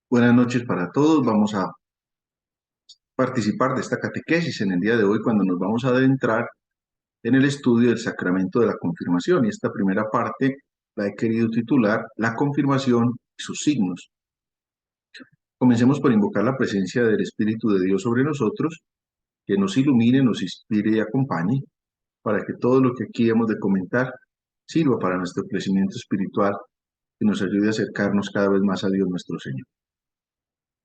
Buenas noches para todos. Vamos a participar de esta catequesis en el día de hoy cuando nos vamos a adentrar en el estudio del sacramento de la confirmación. Y esta primera parte la he querido titular La confirmación y sus signos. Comencemos por invocar la presencia del Espíritu de Dios sobre nosotros, que nos ilumine, nos inspire y acompañe, para que todo lo que aquí hemos de comentar sirva para nuestro crecimiento espiritual y nos ayude a acercarnos cada vez más a Dios nuestro Señor.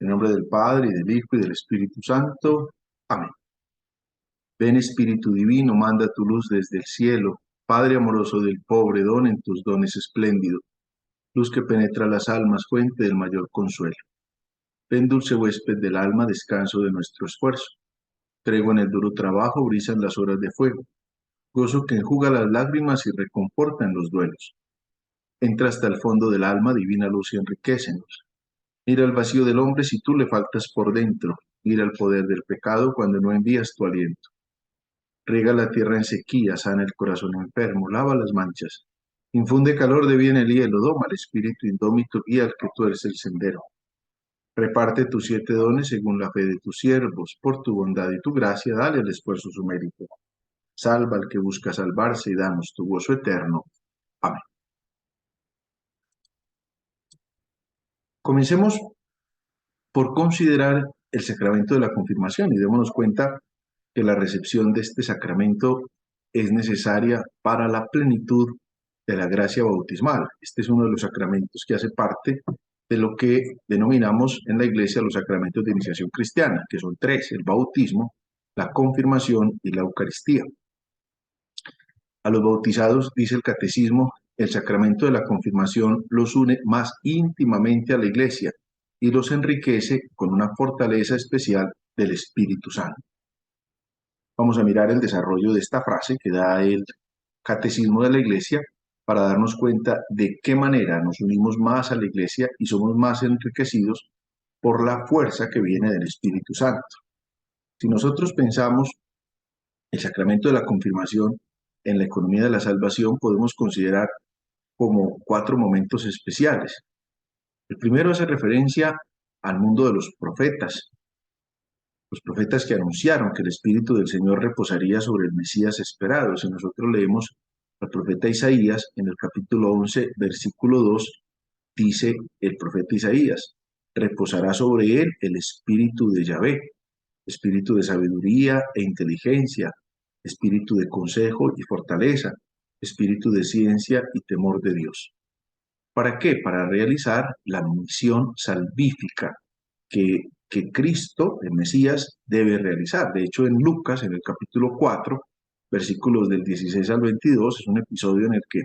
En nombre del Padre, y del Hijo, y del Espíritu Santo. Amén. Ven Espíritu Divino, manda tu luz desde el cielo. Padre amoroso del pobre, don en tus dones espléndido. Luz que penetra las almas, fuente del mayor consuelo. Ven dulce huésped del alma, descanso de nuestro esfuerzo. Tregua en el duro trabajo, brisan las horas de fuego. Gozo que enjuga las lágrimas y reconforta en los duelos. Entra hasta el fondo del alma, divina luz y enriquecenos. Mira el vacío del hombre si tú le faltas por dentro. Mira el poder del pecado cuando no envías tu aliento. Riega la tierra en sequía, sana el corazón enfermo, lava las manchas. Infunde calor de bien el hielo, doma al espíritu indómito, guía al que tuerce el sendero. Reparte tus 7 dones según la fe de tus siervos, por tu bondad y tu gracia, dale al esfuerzo su mérito. Salva al que busca salvarse y danos tu gozo eterno. Amén. Comencemos por considerar el sacramento de la confirmación y démonos cuenta que la recepción de este sacramento es necesaria para la plenitud de la gracia bautismal. Este es uno de los sacramentos que hace parte de lo que denominamos en la Iglesia los sacramentos de iniciación cristiana, que son 3: el bautismo, la confirmación y la Eucaristía. A los bautizados, dice el Catecismo, el sacramento de la confirmación los une más íntimamente a la Iglesia y los enriquece con una fortaleza especial del Espíritu Santo. Vamos a mirar el desarrollo de esta frase que da el Catecismo de la Iglesia para darnos cuenta de qué manera nos unimos más a la Iglesia y somos más enriquecidos por la fuerza que viene del Espíritu Santo. Si nosotros pensamos el sacramento de la confirmación en la economía de la salvación, podemos considerar como 4 momentos especiales. El primero hace referencia al mundo de los profetas que anunciaron que el Espíritu del Señor reposaría sobre el Mesías esperado. Si nosotros leemos al profeta Isaías, en el capítulo 11, versículo 2, dice el profeta Isaías: reposará sobre él el Espíritu de Yahvé, espíritu de sabiduría e inteligencia, espíritu de consejo y fortaleza, espíritu de ciencia y temor de Dios. ¿Para qué? Para realizar la misión salvífica que Cristo, el Mesías, debe realizar. De hecho, en Lucas, en el capítulo 4, versículos del 16 al 22, es un episodio en el que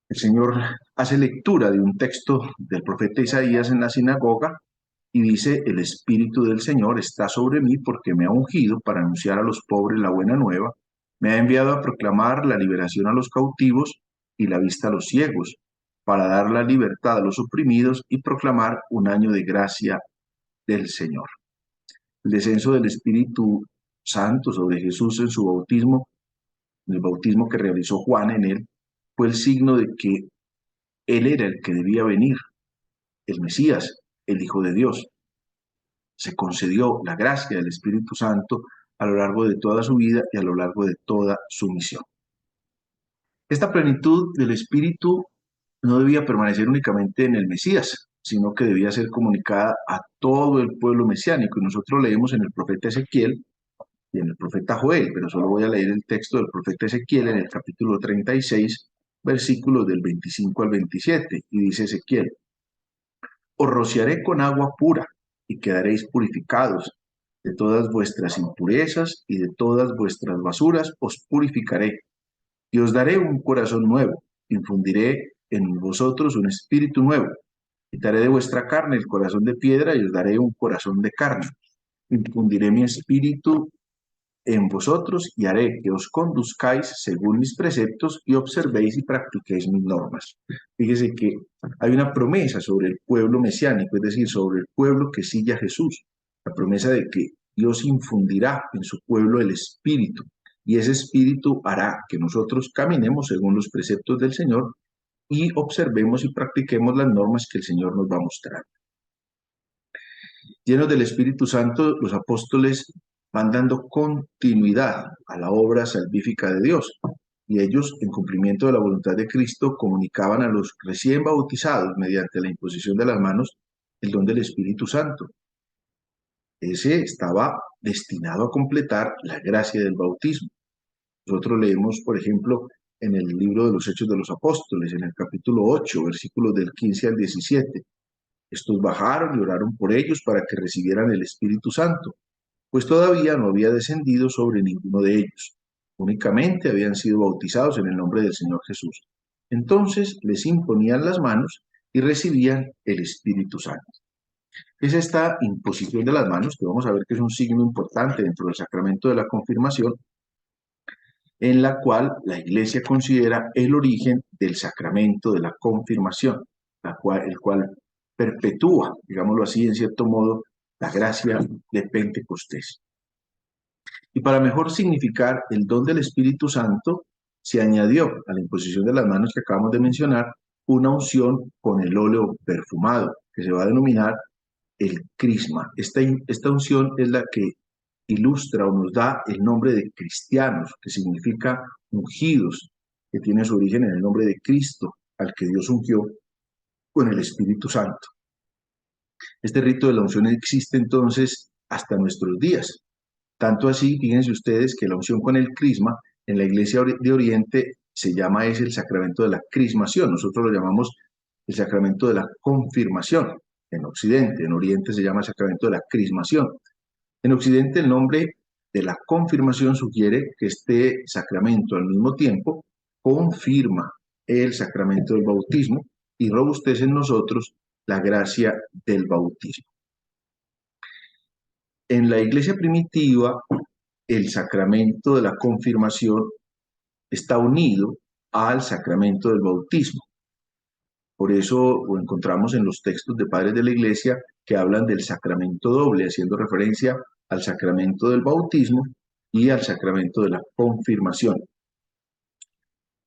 el Señor hace lectura de un texto del profeta Isaías en la sinagoga y dice: el Espíritu del Señor está sobre mí porque me ha ungido para anunciar a los pobres la buena nueva, me ha enviado a proclamar la liberación a los cautivos y la vista a los ciegos, para dar la libertad a los oprimidos y proclamar un año de gracia del Señor. El descenso del Espíritu Santo sobre Jesús en su bautismo, en el bautismo que realizó Juan en él, fue el signo de que él era el que debía venir, el Mesías, el Hijo de Dios. Se concedió la gracia del Espíritu Santo a lo largo de toda su vida y a lo largo de toda su misión. Esta plenitud del Espíritu no debía permanecer únicamente en el Mesías, sino que debía ser comunicada a todo el pueblo mesiánico. Y nosotros leemos en el profeta Ezequiel y en el profeta Joel, pero solo voy a leer el texto del profeta Ezequiel en el capítulo 36, versículos del 25 al 27, y dice Ezequiel: os rociaré con agua pura, y quedaréis purificados. De todas vuestras impurezas y de todas vuestras basuras os purificaré. Y os daré un corazón nuevo, infundiré en vosotros un espíritu nuevo. Quitaré de vuestra carne el corazón de piedra y os daré un corazón de carne. Infundiré mi espíritu en vosotros y haré que os conduzcáis según mis preceptos y observéis y practiquéis mis normas. Fíjese que hay una promesa sobre el pueblo mesiánico, es decir, sobre el pueblo que sigue a Jesús, la promesa de que Dios infundirá en su pueblo el Espíritu, y ese Espíritu hará que nosotros caminemos según los preceptos del Señor y observemos y practiquemos las normas que el Señor nos va a mostrar. Llenos del Espíritu Santo, los apóstoles van dando continuidad a la obra salvífica de Dios. Y ellos, en cumplimiento de la voluntad de Cristo, comunicaban a los recién bautizados, mediante la imposición de las manos, el don del Espíritu Santo. Ese estaba destinado a completar la gracia del bautismo. Nosotros leemos, por ejemplo, en el libro de los Hechos de los Apóstoles, en el capítulo 8, versículos del 15 al 17. Estos bajaron y oraron por ellos para que recibieran el Espíritu Santo, pues todavía no había descendido sobre ninguno de ellos. Únicamente habían sido bautizados en el nombre del Señor Jesús. Entonces les imponían las manos y recibían el Espíritu Santo. Es esta imposición de las manos, que vamos a ver que es un signo importante dentro del sacramento de la confirmación, en la cual la Iglesia considera el origen del sacramento de la confirmación, el cual perpetúa, digámoslo así, en cierto modo, la gracia de Pentecostés. Y para mejor significar el don del Espíritu Santo, se añadió a la imposición de las manos que acabamos de mencionar una unción con el óleo perfumado, que se va a denominar el crisma. Esta unción es la que ilustra o nos da el nombre de cristianos, que significa ungidos, que tiene su origen en el nombre de Cristo, al que Dios ungió con el Espíritu Santo. Este rito de la unción existe entonces hasta nuestros días. Tanto así, fíjense ustedes que la unción con el crisma en la Iglesia de Oriente se llama el sacramento de la crismación. Nosotros lo llamamos el sacramento de la confirmación en Occidente. En Oriente se llama el sacramento de la crismación. En Occidente el nombre de la confirmación sugiere que este sacramento al mismo tiempo confirma el sacramento del bautismo y robustece en nosotros la gracia del bautismo. En la iglesia primitiva, el sacramento de la confirmación está unido al sacramento del bautismo. Por eso lo encontramos en los textos de padres de la iglesia que hablan del sacramento doble, haciendo referencia al sacramento del bautismo y al sacramento de la confirmación.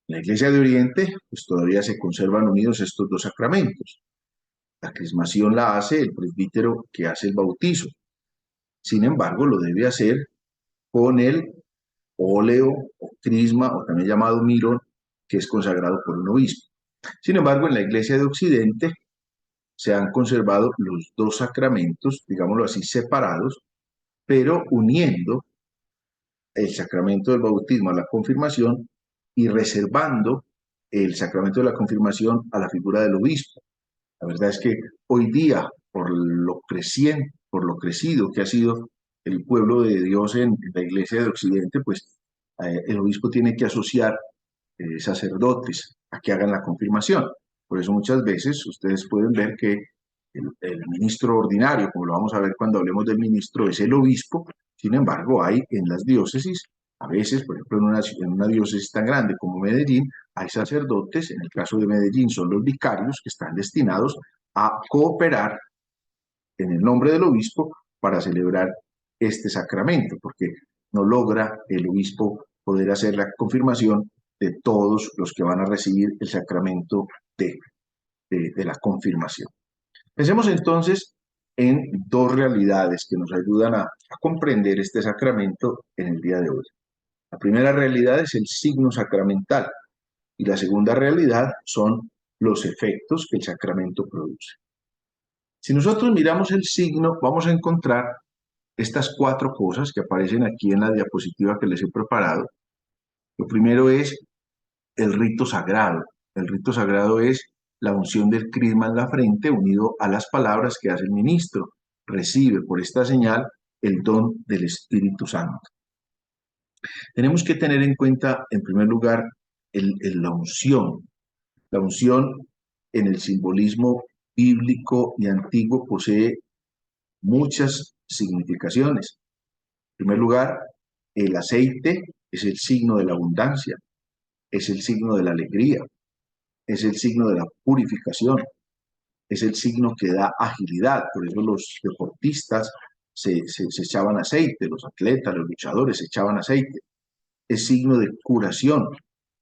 En la iglesia de Oriente, pues todavía se conservan unidos estos dos sacramentos. La crismación la hace el presbítero que hace el bautizo. Sin embargo, lo debe hacer con el óleo o crisma, o también llamado mirón, que es consagrado por un obispo. Sin embargo, en la iglesia de Occidente se han conservado los dos sacramentos, digámoslo así, separados, pero uniendo el sacramento del bautismo a la confirmación y reservando el sacramento de la confirmación a la figura del obispo. La verdad es que hoy día, por lo crecido que ha sido el pueblo de Dios en la iglesia de Occidente, pues el obispo tiene que asociar sacerdotes a que hagan la confirmación. Por eso muchas veces ustedes pueden ver que el ministro ordinario, como lo vamos a ver cuando hablemos del ministro, es el obispo. Sin embargo, hay en las diócesis, a veces, por ejemplo, en una diócesis tan grande como Medellín, hay sacerdotes, en el caso de Medellín son los vicarios que están destinados a cooperar en el nombre del obispo para celebrar este sacramento, porque no logra el obispo poder hacer la confirmación de todos los que van a recibir el sacramento de la confirmación. Pensemos entonces en dos realidades que nos ayudan a comprender este sacramento en el día de hoy. La primera realidad es el signo sacramental y la segunda realidad son los efectos que el sacramento produce. Si nosotros miramos el signo, vamos a encontrar estas cuatro cosas que aparecen aquí en la diapositiva que les he preparado. Lo primero es el rito sagrado. El rito sagrado es la unción del crisma en la frente unido a las palabras que hace el ministro. Recibe por esta señal el don del Espíritu Santo. Tenemos que tener en cuenta, en primer lugar, la unción. La unción en el simbolismo bíblico y antiguo posee muchas significaciones. En primer lugar, el aceite es el signo de la abundancia, es el signo de la alegría, es el signo de la purificación, es el signo que da agilidad. Por eso los deportistas se echaban aceite, los atletas, los luchadores se echaban aceite. Es signo de curación,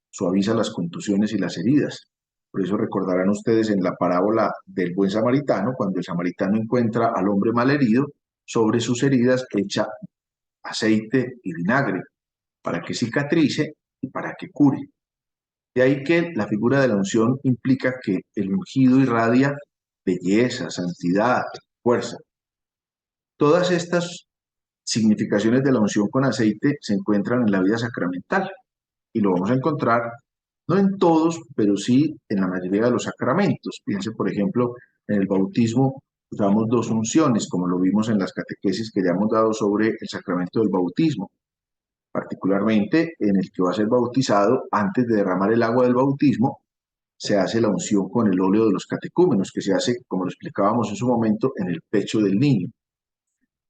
suaviza las contusiones y las heridas. Por eso recordarán ustedes en la parábola del buen samaritano, cuando el samaritano encuentra al hombre malherido, sobre sus heridas echa aceite y vinagre para que cicatrice y para que cure. De ahí que la figura de la unción implica que el ungido irradia belleza, santidad, fuerza. Todas estas significaciones de la unción con aceite se encuentran en la vida sacramental y lo vamos a encontrar no en todos, pero sí en la mayoría de los sacramentos. Piense, por ejemplo, en el bautismo usamos dos unciones, como lo vimos en las catequesis que ya hemos dado sobre el sacramento del bautismo, particularmente en el que va a ser bautizado. Antes de derramar el agua del bautismo, se hace la unción con el óleo de los catecúmenos, que se hace, como lo explicábamos en su momento, en el pecho del niño.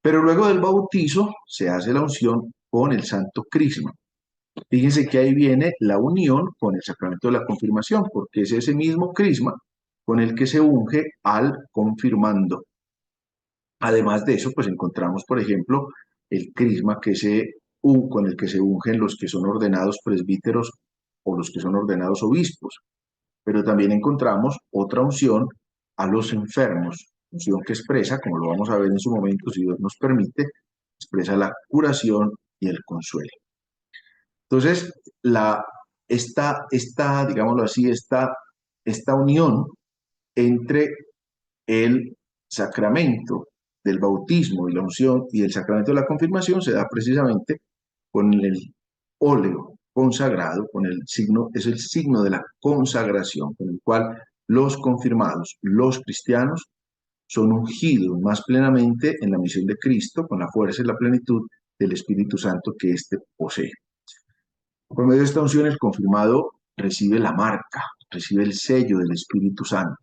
Pero luego del bautizo se hace la unción con el santo crisma. Fíjense que ahí viene la unión con el sacramento de la confirmación, porque es ese mismo crisma con el que se unge al confirmando. Además de eso, pues encontramos, por ejemplo, el crisma con el que se ungen los que son ordenados presbíteros o los que son ordenados obispos. Pero también encontramos otra unción a los enfermos, unción que expresa, como lo vamos a ver en su momento, si Dios nos permite, expresa la curación y el consuelo. Entonces, digámoslo así, esta unión entre el sacramento del bautismo y la unción y el sacramento de la confirmación se da precisamente con el óleo consagrado, es el signo de la consagración, con el cual los confirmados, los cristianos, son ungidos más plenamente en la misión de Cristo, con la fuerza y la plenitud del Espíritu Santo que éste posee. Por medio de esta unción, el confirmado recibe la marca, recibe el sello del Espíritu Santo.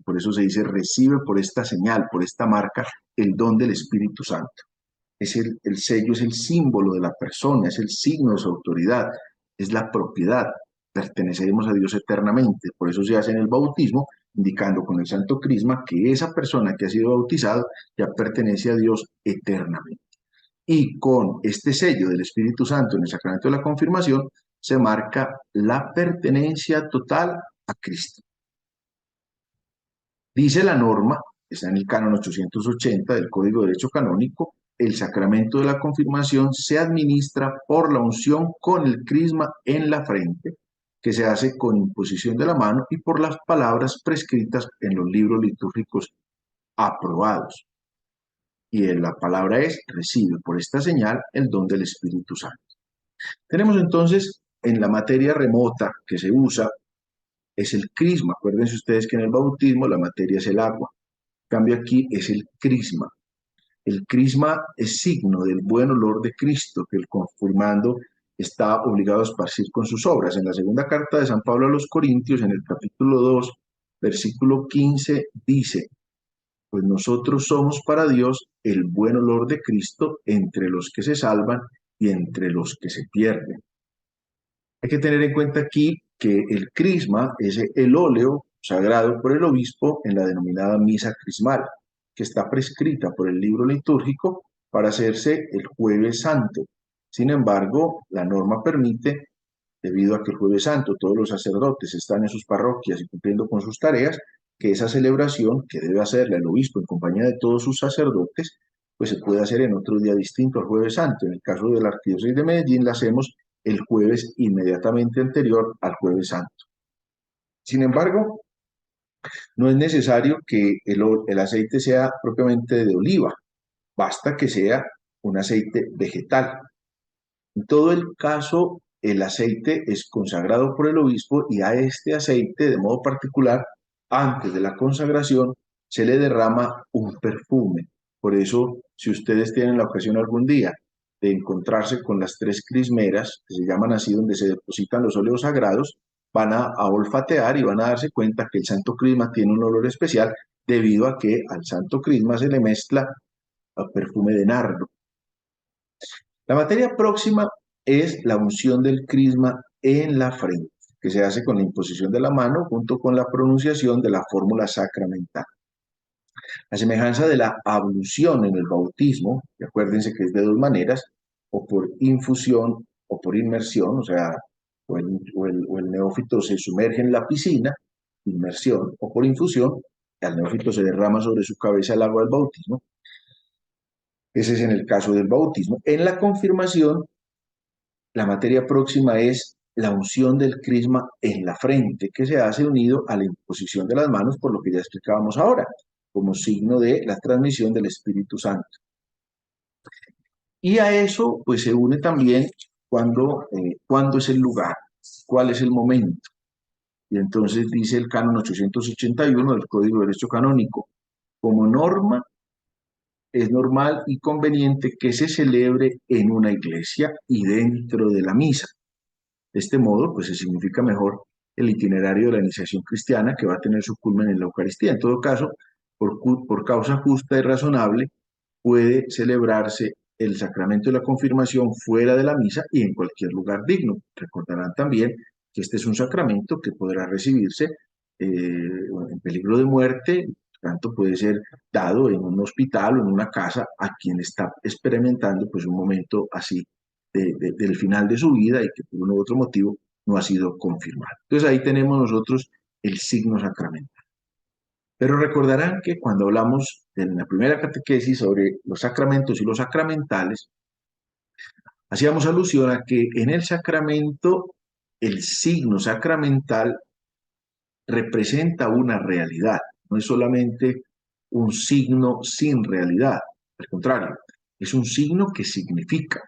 Por eso se dice, recibe por esta señal, por esta marca, el don del Espíritu Santo. El sello es el símbolo de la persona, es el signo de su autoridad, es la propiedad. Pertenecemos a Dios eternamente. Por eso se hace en el bautismo, indicando con el santo crisma que esa persona que ha sido bautizada ya pertenece a Dios eternamente. Y con este sello del Espíritu Santo en el sacramento de la confirmación se marca la pertenencia total a Cristo. Dice la norma, está en el canon 880 del Código de Derecho Canónico, el sacramento de la confirmación se administra por la unción con el crisma en la frente, que se hace con imposición de la mano y por las palabras prescritas en los libros litúrgicos aprobados. Y la palabra es, recibe por esta señal el don del Espíritu Santo. Tenemos entonces en la materia remota que se usa, es el crisma. Acuérdense ustedes que en el bautismo la materia es el agua. En cambio aquí es el crisma. El crisma es signo del buen olor de Cristo que el confirmando está obligado a esparcir con sus obras. En la segunda carta de San Pablo a los Corintios, en el capítulo 2, versículo 15, dice: pues nosotros somos para Dios el buen olor de Cristo entre los que se salvan y entre los que se pierden. Hay que tener en cuenta aquí que el crisma es el óleo sagrado por el obispo en la denominada misa crismal, que está prescrita por el libro litúrgico para hacerse el Jueves Santo. Sin embargo, la norma permite, debido a que el Jueves Santo todos los sacerdotes están en sus parroquias y cumpliendo con sus tareas, que esa celebración, que debe hacerla el obispo en compañía de todos sus sacerdotes, pues se puede hacer en otro día distinto al Jueves Santo. En el caso de la Arquidiócesis de Medellín la hacemos el jueves inmediatamente anterior al Jueves Santo. Sin embargo, no es necesario que el aceite sea propiamente de oliva, basta que sea un aceite vegetal. En todo el caso, el aceite es consagrado por el obispo y a este aceite, de modo particular, antes de la consagración, se le derrama un perfume. Por eso, si ustedes tienen la ocasión algún día de encontrarse con las tres crismeras, que se llaman así, donde se depositan los óleos sagrados, van a olfatear y van a darse cuenta que el santo crisma tiene un olor especial debido a que al santo crisma se le mezcla el perfume de nardo. La materia próxima es la unción del crisma en la frente, que se hace con la imposición de la mano junto con la pronunciación de la fórmula sacramental. A semejanza de la ablución en el bautismo, y acuérdense que es de dos maneras, o por infusión o por inmersión, o sea, o el neófito se sumerge en la piscina, inmersión o por infusión, al neófito se derrama sobre su cabeza el agua del bautismo. Ese es en el caso del bautismo. En la confirmación, la materia próxima es la unción del crisma en la frente, que se hace unido a la imposición de las manos, por lo que ya explicábamos ahora, como signo de la transmisión del Espíritu Santo. Y a eso, pues se une también cuándo es el lugar, cuál es el momento. Y entonces dice el canon 881 del Código de Derecho Canónico, como norma, es normal y conveniente que se celebre en una iglesia y dentro de la misa. De este modo, pues se significa mejor el itinerario de la iniciación cristiana que va a tener su culmen en la Eucaristía. En todo caso, por causa justa y razonable, puede celebrarse el sacramento de la confirmación fuera de la misa y en cualquier lugar digno. Recordarán también que este es un sacramento que podrá recibirse en peligro de muerte, tanto puede ser dado en un hospital o en una casa a quien está experimentando pues un momento así del final de su vida y que por uno u otro motivo no ha sido confirmado. Entonces ahí tenemos nosotros el signo sacramental. Pero recordarán que cuando hablamos en la primera catequesis sobre los sacramentos y los sacramentales, hacíamos alusión a que en el sacramento el signo sacramental representa una realidad, no es solamente un signo sin realidad, al contrario, es un signo que significa.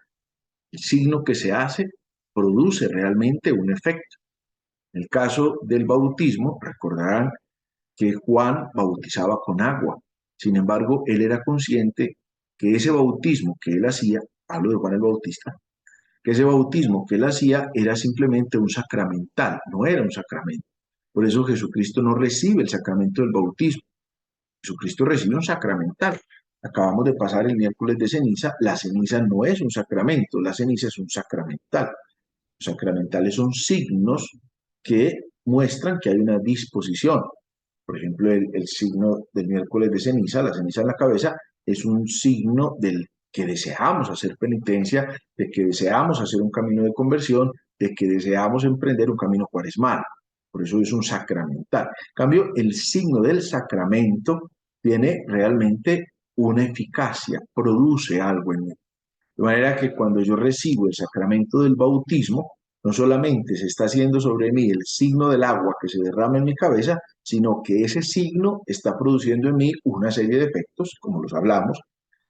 El signo que se hace produce realmente un efecto. En el caso del bautismo, recordarán que Juan bautizaba con agua. Sin embargo, él era consciente que ese bautismo que él hacía, hablo de Juan el Bautista, que ese bautismo que él hacía era simplemente un sacramental, no era un sacramento. Por eso Jesucristo no recibe el sacramento del bautismo. Jesucristo recibe un sacramental. Acabamos de pasar el miércoles de ceniza. La ceniza no es un sacramento, la ceniza es un sacramental. Los sacramentales son signos que muestran que hay una disposición. Por ejemplo, el signo del miércoles de ceniza, la ceniza en la cabeza, es un signo del que deseamos hacer penitencia, de que deseamos hacer un camino de conversión, de que deseamos emprender un camino cuaresmal. Por eso es un sacramental. En cambio, el signo del sacramento tiene realmente una eficacia, produce algo en mí. De manera que cuando yo recibo el sacramento del bautismo, no solamente se está haciendo sobre mí el signo del agua que se derrama en mi cabeza, sino que ese signo está produciendo en mí una serie de efectos, como los hablamos,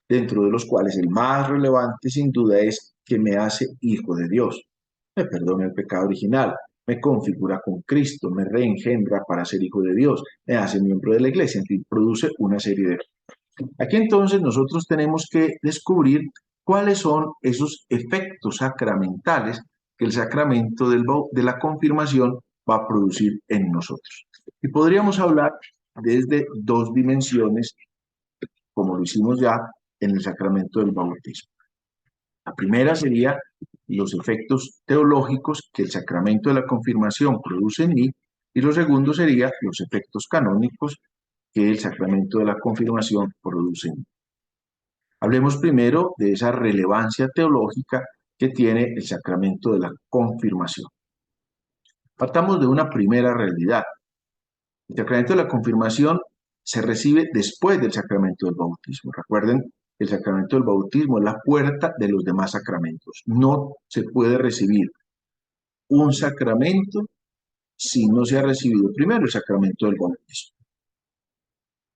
dentro de los cuales el más relevante sin duda es que me hace hijo de Dios, me perdona el pecado original, me configura con Cristo, me reengendra para ser hijo de Dios, me hace miembro de la iglesia, en fin, produce una serie de efectos. Aquí entonces nosotros tenemos que descubrir cuáles son esos efectos sacramentales que el sacramento de la confirmación va a producir en nosotros. Y podríamos hablar desde dos dimensiones, como lo hicimos ya en el sacramento del bautismo. La primera sería los efectos teológicos que el sacramento de la confirmación produce en mí, y lo segundo sería los efectos canónicos que el sacramento de la confirmación produce en mí. Hablemos primero de esa relevancia teológica que tiene el sacramento de la confirmación. Partamos de una primera realidad. El sacramento de la confirmación se recibe después del sacramento del bautismo. Recuerden, el sacramento del bautismo es la puerta de los demás sacramentos. No se puede recibir un sacramento si no se ha recibido primero el sacramento del bautismo.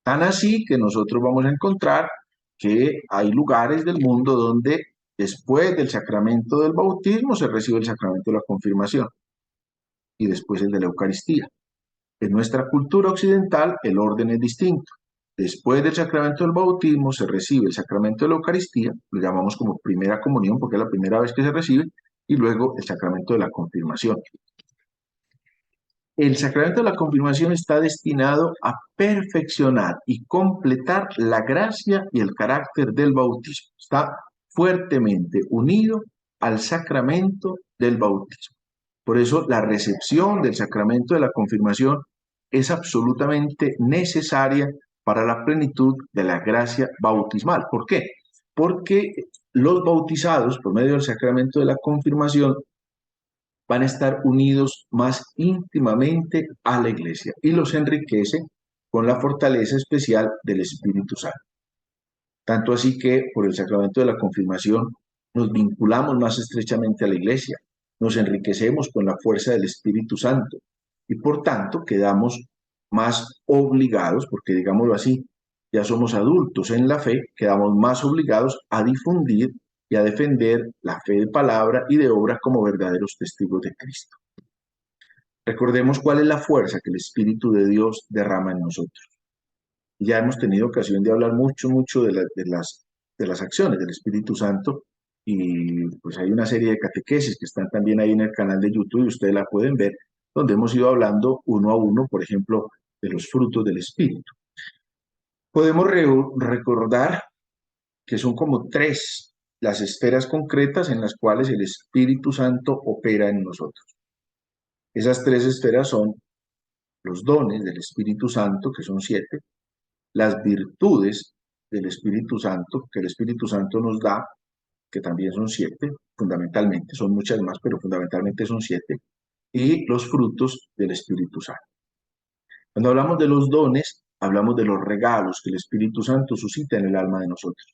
Tan así que nosotros vamos a encontrar que hay lugares del mundo donde después del sacramento del bautismo se recibe el sacramento de la confirmación y después el de la Eucaristía. En nuestra cultura occidental el orden es distinto. Después del sacramento del bautismo se recibe el sacramento de la Eucaristía, lo llamamos como primera comunión porque es la primera vez que se recibe, y luego el sacramento de la confirmación. El sacramento de la confirmación está destinado a perfeccionar y completar la gracia y el carácter del bautismo. Está fuertemente unido al sacramento del bautismo. Por eso la recepción del sacramento de la confirmación es absolutamente necesaria para la plenitud de la gracia bautismal. ¿Por qué? Porque los bautizados, por medio del sacramento de la confirmación, van a estar unidos más íntimamente a la iglesia y los enriquece con la fortaleza especial del Espíritu Santo. Tanto así que por el sacramento de la confirmación nos vinculamos más estrechamente a la iglesia, nos enriquecemos con la fuerza del Espíritu Santo y por tanto quedamos más obligados, porque digámoslo así, ya somos adultos en la fe, quedamos más obligados a difundir y a defender la fe de palabra y de obra como verdaderos testigos de Cristo. Recordemos cuál es la fuerza que el Espíritu de Dios derrama en nosotros. Ya hemos tenido ocasión de hablar mucho de las acciones del Espíritu Santo y pues hay una serie de catequesis que están también ahí en el canal de YouTube y ustedes la pueden ver, donde hemos ido hablando uno a uno, por ejemplo, de los frutos del Espíritu. Podemos recordar que son como tres las esferas concretas en las cuales el Espíritu Santo opera en nosotros. Esas tres esferas son los dones del Espíritu Santo, que son 7, las virtudes del Espíritu Santo, que el Espíritu Santo nos da, que también son 7, fundamentalmente, son muchas más, pero fundamentalmente son 7, y los frutos del Espíritu Santo. Cuando hablamos de los dones, hablamos de los regalos que el Espíritu Santo suscita en el alma de nosotros.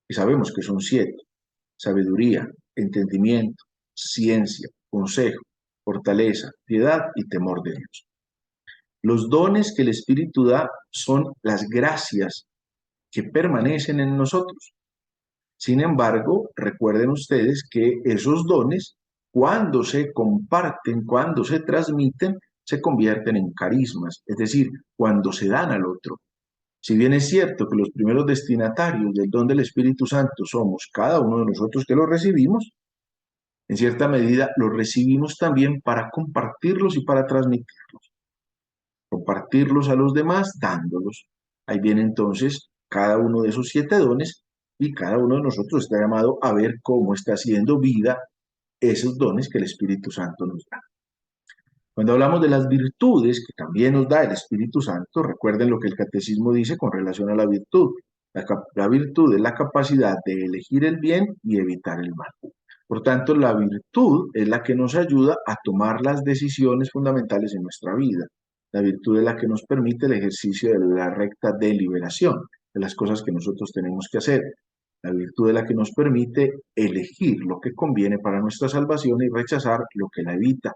Y sabemos que son 7, sabiduría, entendimiento, ciencia, consejo, fortaleza, piedad y temor de Dios. Los dones que el Espíritu da son las gracias que permanecen en nosotros. Sin embargo, recuerden ustedes que esos dones, cuando se comparten, cuando se transmiten, se convierten en carismas, es decir, cuando se dan al otro. Si bien es cierto que los primeros destinatarios del don del Espíritu Santo somos cada uno de nosotros que lo recibimos, en cierta medida los recibimos también para compartirlos y para transmitirlos. Compartirlos a los demás dándolos. Ahí viene entonces cada uno de esos 7 dones y cada uno de nosotros está llamado a ver cómo está haciendo vida esos dones que el Espíritu Santo nos da. Cuando hablamos de las virtudes que también nos da el Espíritu Santo, recuerden lo que el Catecismo dice con relación a la virtud. La virtud es la capacidad de elegir el bien y evitar el mal. Por tanto, la virtud es la que nos ayuda a tomar las decisiones fundamentales en nuestra vida. La virtud es la que nos permite el ejercicio de la recta deliberación, de las cosas que nosotros tenemos que hacer. La virtud es la que nos permite elegir lo que conviene para nuestra salvación y rechazar lo que la evita.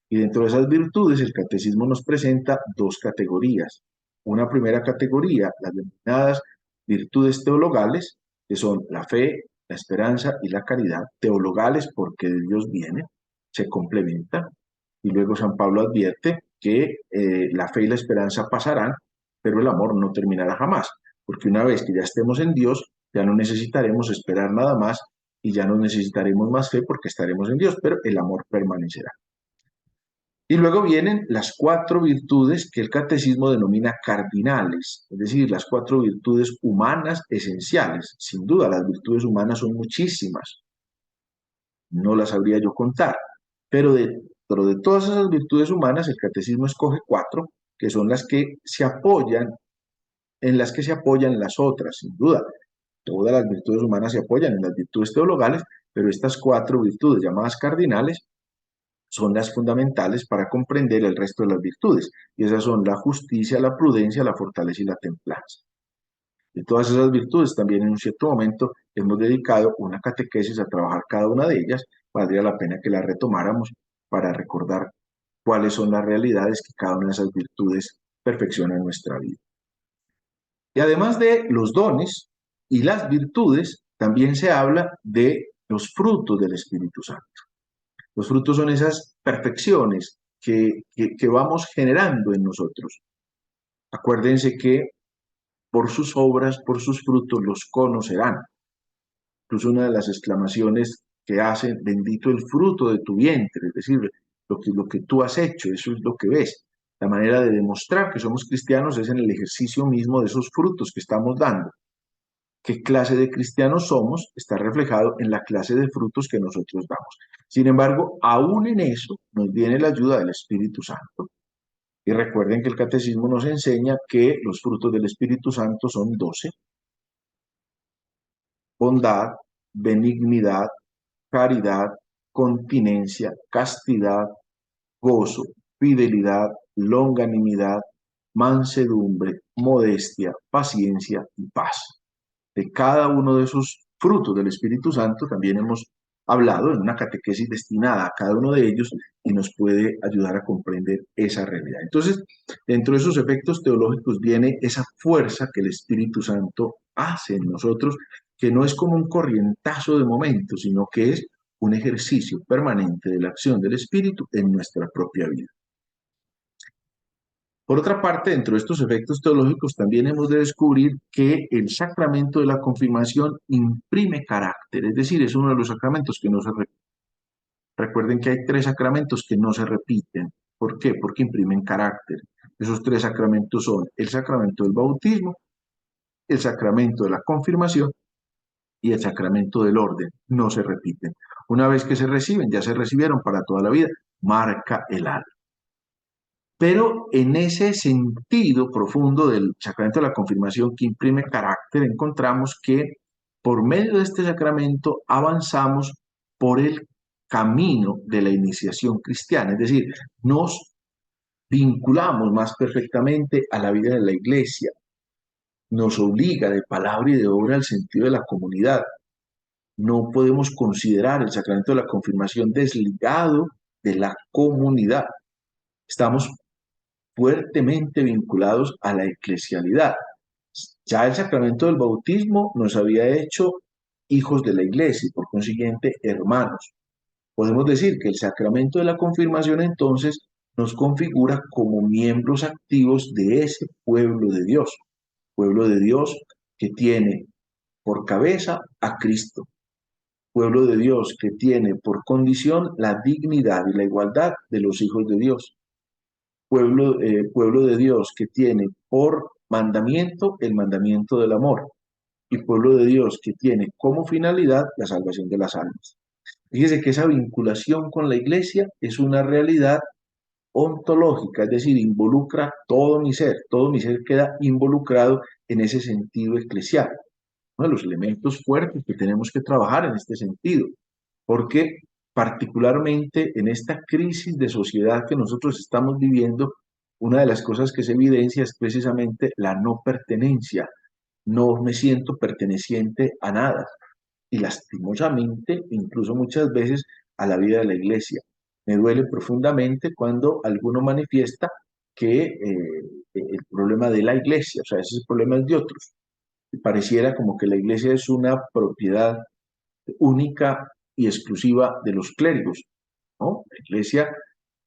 Y dentro de esas virtudes, el catecismo nos presenta 2 categorías. Una primera categoría, las denominadas virtudes teologales, que son la fe, la esperanza y la caridad. Teologales porque de Dios viene, se complementan. Y luego San Pablo advierte que la fe y la esperanza pasarán, pero el amor no terminará jamás, porque una vez que ya estemos en Dios, ya no necesitaremos esperar nada más y ya no necesitaremos más fe porque estaremos en Dios, pero el amor permanecerá. Y luego vienen las 4 virtudes que el catecismo denomina cardinales, es decir, las 4 virtudes humanas esenciales. Sin duda, las virtudes humanas son muchísimas, no las sabría yo contar, pero dentro de todas esas virtudes humanas, el catecismo escoge 4, que son las que se apoyan, en las que se apoyan las otras, sin duda. Todas las virtudes humanas se apoyan en las virtudes teologales, pero estas 4 virtudes llamadas cardinales son las fundamentales para comprender el resto de las virtudes, y esas son la justicia, la prudencia, la fortaleza y la templanza. De todas esas virtudes también en un cierto momento hemos dedicado una catequesis a trabajar cada una de ellas, valdría la pena que la retomáramos para recordar cuáles son las realidades que cada una de esas virtudes perfecciona en nuestra vida. Y además de los dones y las virtudes, también se habla de los frutos del Espíritu Santo. Los frutos son esas perfecciones que vamos generando en nosotros. Acuérdense que por sus obras, por sus frutos los conocerán. Incluso una de las exclamaciones que hacen, bendito el fruto de tu vientre, es decir, lo que tú has hecho, eso es lo que ves. La manera de demostrar que somos cristianos es en el ejercicio mismo de esos frutos que estamos dando. ¿Qué clase de cristianos somos? Está reflejado en la clase de frutos que nosotros damos. Sin embargo, aún en eso nos viene la ayuda del Espíritu Santo. Y recuerden que el catecismo nos enseña que los frutos del Espíritu Santo son 12: bondad, benignidad, caridad, continencia, castidad, gozo, fidelidad, longanimidad, mansedumbre, modestia, paciencia y paz. De cada uno de esos frutos del Espíritu Santo también hemos hablado en una catequesis destinada a cada uno de ellos y nos puede ayudar a comprender esa realidad. Entonces, dentro de esos efectos teológicos viene esa fuerza que el Espíritu Santo hace en nosotros, que no es como un corrientazo de momento, sino que es un ejercicio permanente de la acción del Espíritu en nuestra propia vida. Por otra parte, dentro de estos efectos teológicos también hemos de descubrir que el sacramento de la confirmación imprime carácter, es decir, es uno de los sacramentos que no se repiten. Recuerden que hay 3 sacramentos que no se repiten. ¿Por qué? Porque imprimen carácter. Esos 3 sacramentos son el sacramento del bautismo, el sacramento de la confirmación y el sacramento del orden. No se repiten. Una vez que se reciben, ya se recibieron para toda la vida, marca el alma. Pero en ese sentido profundo del sacramento de la confirmación que imprime carácter, encontramos que por medio de este sacramento avanzamos por el camino de la iniciación cristiana, es decir, nos vinculamos más perfectamente a la vida de la iglesia, nos obliga de palabra y de obra al sentido de la comunidad. No podemos considerar el sacramento de la confirmación desligado de la comunidad. Estamos fuertemente vinculados a la eclesialidad. Ya el sacramento del bautismo nos había hecho hijos de la iglesia y por consiguiente hermanos. Podemos decir que el sacramento de la confirmación entonces nos configura como miembros activos de ese pueblo de Dios que tiene por cabeza a Cristo, pueblo de Dios que tiene por condición la dignidad y la igualdad de los hijos de Dios, pueblo de Dios que tiene por mandamiento el mandamiento del amor y pueblo de Dios que tiene como finalidad la salvación de las almas. Fíjese que esa vinculación con la iglesia es una realidad ontológica, es decir, involucra todo mi ser queda involucrado en ese sentido eclesial. Uno de los elementos fuertes que tenemos que trabajar en este sentido, porque particularmente en esta crisis de sociedad que nosotros estamos viviendo, una de las cosas que se evidencia es precisamente la no pertenencia. No me siento perteneciente a nada y lastimosamente, incluso muchas veces, a la vida de la iglesia. Me duele profundamente cuando alguno manifiesta que el problema de la iglesia, o sea, ese problema es de otros. Y pareciera como que la iglesia es una propiedad única y exclusiva de los clérigos, ¿no? La iglesia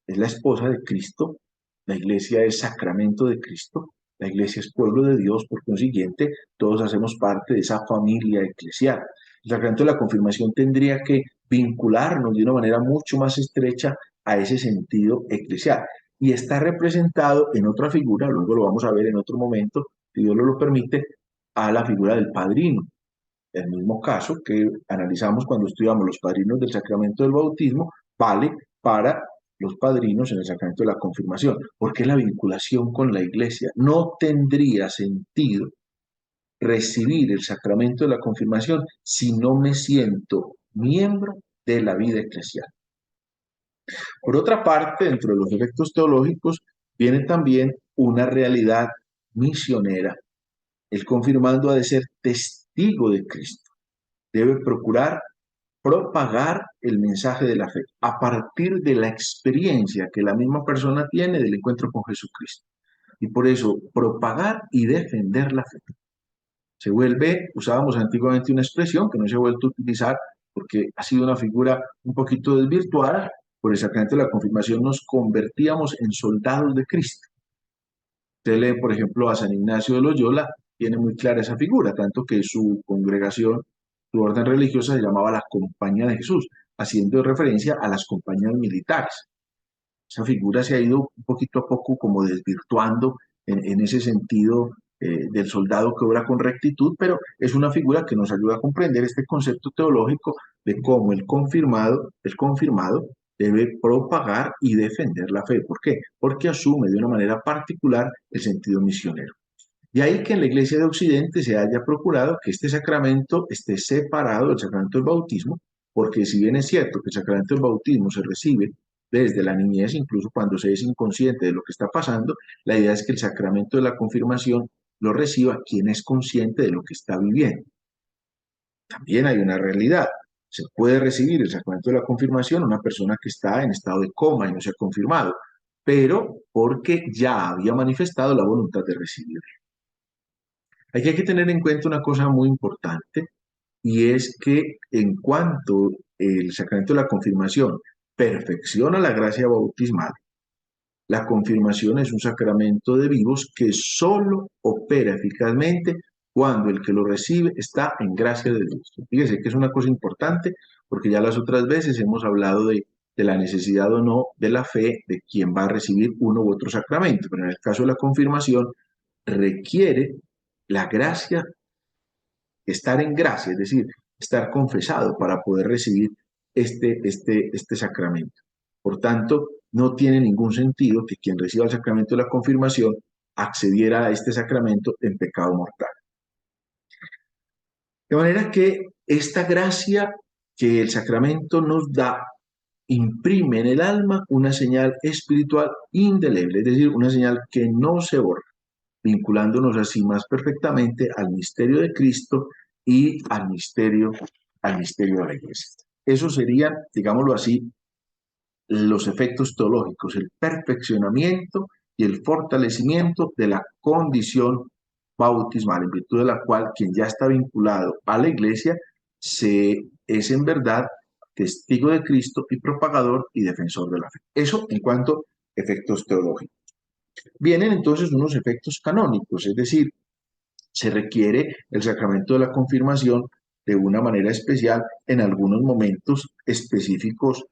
es la esposa de Cristo, la iglesia es sacramento de Cristo, la iglesia es pueblo de Dios, por consiguiente, todos hacemos parte de esa familia eclesial. El sacramento de la confirmación tendría que vincularnos de una manera mucho más estrecha a ese sentido eclesial. Y está representado en otra figura, luego lo vamos a ver en otro momento, si Dios lo permite, a la figura del padrino. El mismo caso que analizamos cuando estudiamos los padrinos del sacramento del bautismo, vale para los padrinos en el sacramento de la confirmación, porque la vinculación con la iglesia no tendría sentido recibir el sacramento de la confirmación si no me siento miembro de la vida eclesial. Por otra parte, dentro de los efectos teológicos, viene también una realidad misionera. El confirmando ha de ser testigo de Cristo. Debe procurar propagar el mensaje de la fe a partir de la experiencia que la misma persona tiene del encuentro con Jesucristo. Y por eso, propagar y defender la fe. Se vuelve, usábamos antiguamente una expresión que no se ha vuelto a utilizar porque ha sido una figura un poquito desvirtuada. Por el sacramento de la confirmación nos convertíamos en soldados de Cristo. Usted lee, por ejemplo, a San Ignacio de Loyola, tiene muy clara esa figura, tanto que su congregación, su orden religiosa se llamaba la Compañía de Jesús, haciendo referencia a las compañías militares. Esa figura se ha ido un poquito a poco como desvirtuando en ese sentido del soldado que obra con rectitud, pero es una figura que nos ayuda a comprender este concepto teológico de cómo el confirmado debe propagar y defender la fe. ¿Por qué? Porque asume de una manera particular el sentido misionero. De ahí que en la Iglesia de Occidente se haya procurado que este sacramento esté separado del sacramento del bautismo, porque si bien es cierto que el sacramento del bautismo se recibe desde la niñez, incluso cuando se es inconsciente de lo que está pasando, la idea es que el sacramento de la confirmación lo reciba quien es consciente de lo que está viviendo. También hay una realidad. Se puede recibir el sacramento de la confirmación una persona que está en estado de coma y no se ha confirmado, pero porque ya había manifestado la voluntad de recibirlo. Aquí hay que tener en cuenta una cosa muy importante, y es que en cuanto el sacramento de la confirmación perfecciona la gracia bautismal, la confirmación es un sacramento de vivos que solo opera eficazmente cuando el que lo recibe está en gracia de Dios. Fíjese que es una cosa importante, porque ya las otras veces hemos hablado de la necesidad o no de la fe de quien va a recibir uno u otro sacramento, pero en el caso de la confirmación requiere la gracia, estar en gracia, es decir, estar confesado para poder recibir este sacramento. Por tanto, no tiene ningún sentido que quien reciba el sacramento de la confirmación accediera a este sacramento en pecado mortal. De manera que esta gracia que el sacramento nos da imprime en el alma una señal espiritual indeleble, es decir, una señal que no se borra, vinculándonos así más perfectamente al misterio de Cristo y al misterio de la Iglesia. Eso serían, digámoslo así, los efectos teológicos, el perfeccionamiento y el fortalecimiento de la condición bautismal, en virtud de la cual quien ya está vinculado a la Iglesia es en verdad testigo de Cristo y propagador y defensor de la fe. Eso en cuanto a efectos teológicos. Vienen entonces unos efectos canónicos, es decir, se requiere el sacramento de la confirmación de una manera especial en algunos momentos específicos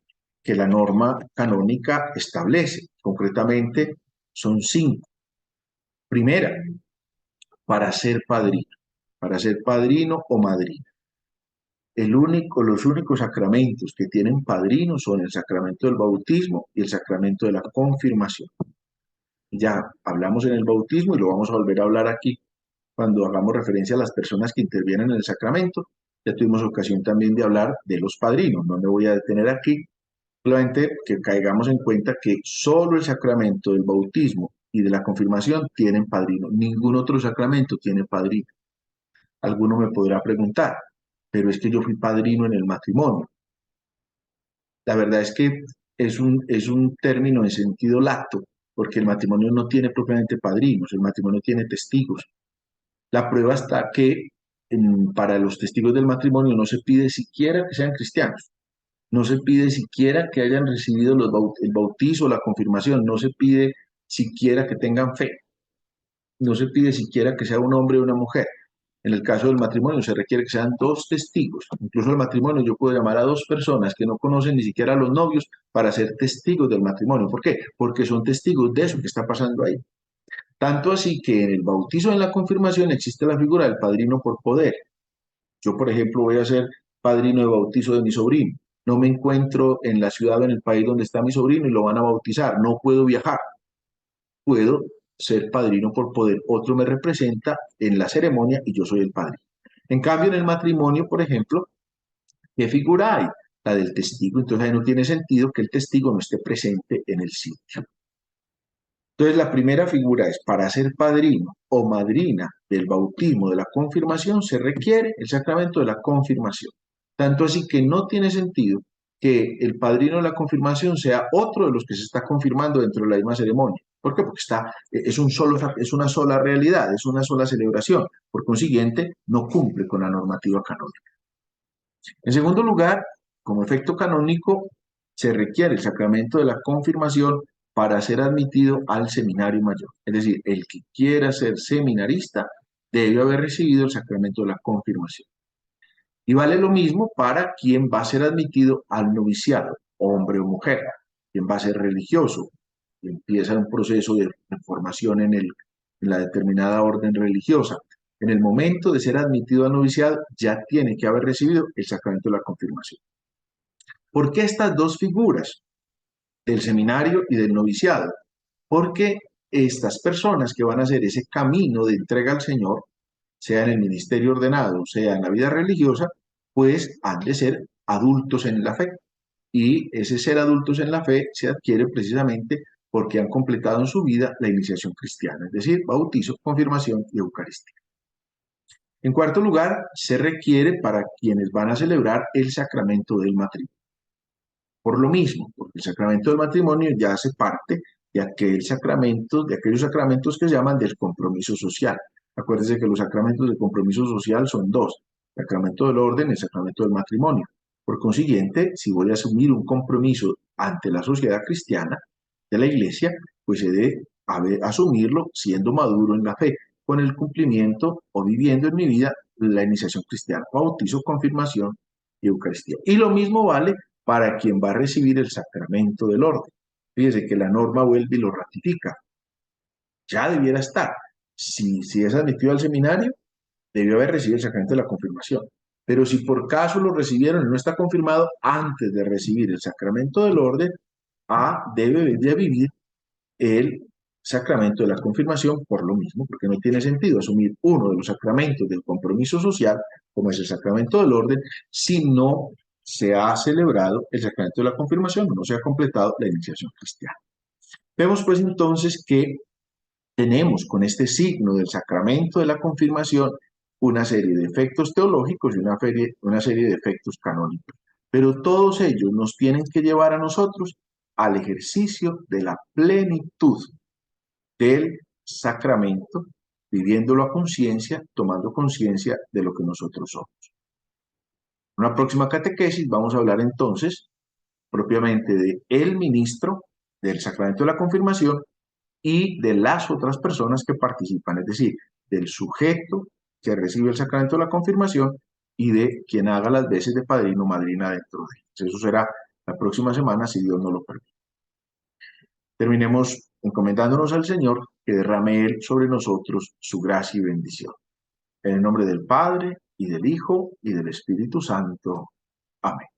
que la norma canónica establece. Concretamente, son 5. Primera, para ser padrino o madrina. Los únicos sacramentos que tienen padrino son el sacramento del bautismo y el sacramento de la confirmación. Ya hablamos en el bautismo y lo vamos a volver a hablar aquí cuando hagamos referencia a las personas que intervienen en el sacramento. Ya tuvimos ocasión también de hablar de los padrinos, no me voy a detener aquí, solamente que caigamos en cuenta que solo el sacramento del bautismo y de la confirmación tienen padrino, ningún otro sacramento tiene padrino. Alguno me podrá preguntar, pero es que yo fui padrino en el matrimonio. La verdad es que es un término en sentido lato, porque el matrimonio no tiene propiamente padrinos, el matrimonio tiene testigos. La prueba está que para los testigos del matrimonio no se pide siquiera que sean cristianos, no se pide siquiera que hayan recibido el bautizo, la confirmación, no se pide siquiera que tengan fe, no se pide siquiera que sea un hombre o una mujer. En el caso del matrimonio se requiere que sean 2 testigos. Incluso el matrimonio yo puedo llamar a 2 personas que no conocen ni siquiera a los novios para ser testigos del matrimonio. ¿Por qué? Porque son testigos de eso que está pasando ahí. Tanto así que en el bautizo y en la confirmación existe la figura del padrino por poder. Yo, por ejemplo, voy a ser padrino de bautizo de mi sobrino. No me encuentro en la ciudad o en el país donde está mi sobrino y lo van a bautizar. No puedo viajar. Puedo ser padrino por poder. Otro me representa en la ceremonia y yo soy el padrino. En cambio, en el matrimonio, por ejemplo, ¿qué figura hay? La del testigo. Entonces ahí no tiene sentido que el testigo no esté presente en el sitio. Entonces, la primera figura es para ser padrino o madrina del bautismo, de la confirmación, se requiere el sacramento de la confirmación. Tanto así que no tiene sentido que el padrino de la confirmación sea otro de los que se está confirmando dentro de la misma ceremonia. ¿Por qué? Porque es una sola realidad, es una sola celebración. Por consiguiente, no cumple con la normativa canónica. En segundo lugar, como efecto canónico, se requiere el sacramento de la confirmación para ser admitido al seminario mayor. Es decir, el que quiera ser seminarista debe haber recibido el sacramento de la confirmación. Y vale lo mismo para quien va a ser admitido al noviciado, hombre o mujer, quien va a ser religioso, que empieza un proceso de formación en la determinada orden religiosa. En el momento de ser admitido al noviciado, ya tiene que haber recibido el sacramento de la confirmación. ¿Por qué estas 2 figuras, del seminario y del noviciado? Porque estas personas que van a hacer ese camino de entrega al Señor, sea en el ministerio ordenado, sea en la vida religiosa, pues han de ser adultos en la fe. Y ese ser adultos en la fe se adquiere precisamente porque han completado en su vida la iniciación cristiana, es decir, bautizo, confirmación y Eucaristía. En cuarto lugar, se requiere para quienes van a celebrar el sacramento del matrimonio. Por lo mismo, porque el sacramento del matrimonio ya hace parte de aquellos sacramentos que se llaman del compromiso social. Acuérdense que los sacramentos de compromiso social son dos: el sacramento del orden y el sacramento del matrimonio. Por consiguiente, si voy a asumir un compromiso ante la sociedad cristiana de la Iglesia, pues he de asumirlo siendo maduro en la fe, con el cumplimiento o viviendo en mi vida la iniciación cristiana, bautizo, confirmación y Eucaristía. Y lo mismo vale para quien va a recibir el sacramento del orden. Fíjese que la norma vuelve y lo ratifica. Ya debiera estar. Si es admitido al seminario, debió haber recibido el sacramento de la confirmación. Pero si por caso lo recibieron y no está confirmado, antes de recibir el sacramento del orden, debe de vivir el sacramento de la confirmación por lo mismo, porque no tiene sentido asumir uno de los sacramentos del compromiso social, como es el sacramento del orden, si no se ha celebrado el sacramento de la confirmación, no se ha completado la iniciación cristiana. Vemos pues entonces que tenemos con este signo del sacramento de la confirmación una serie de efectos teológicos y una serie de efectos canónicos. Pero todos ellos nos tienen que llevar a nosotros al ejercicio de la plenitud del sacramento, viviéndolo a conciencia, tomando conciencia de lo que nosotros somos. En una próxima catequesis vamos a hablar entonces propiamente de el ministro del sacramento de la confirmación y de las otras personas que participan, es decir, del sujeto que recibe el sacramento de la confirmación y de quien haga las veces de padrino o madrina dentro de ellos. Eso será la próxima semana, si Dios nos lo permite. Terminemos encomendándonos al Señor, que derrame Él sobre nosotros su gracia y bendición. En el nombre del Padre, y del Hijo, y del Espíritu Santo. Amén.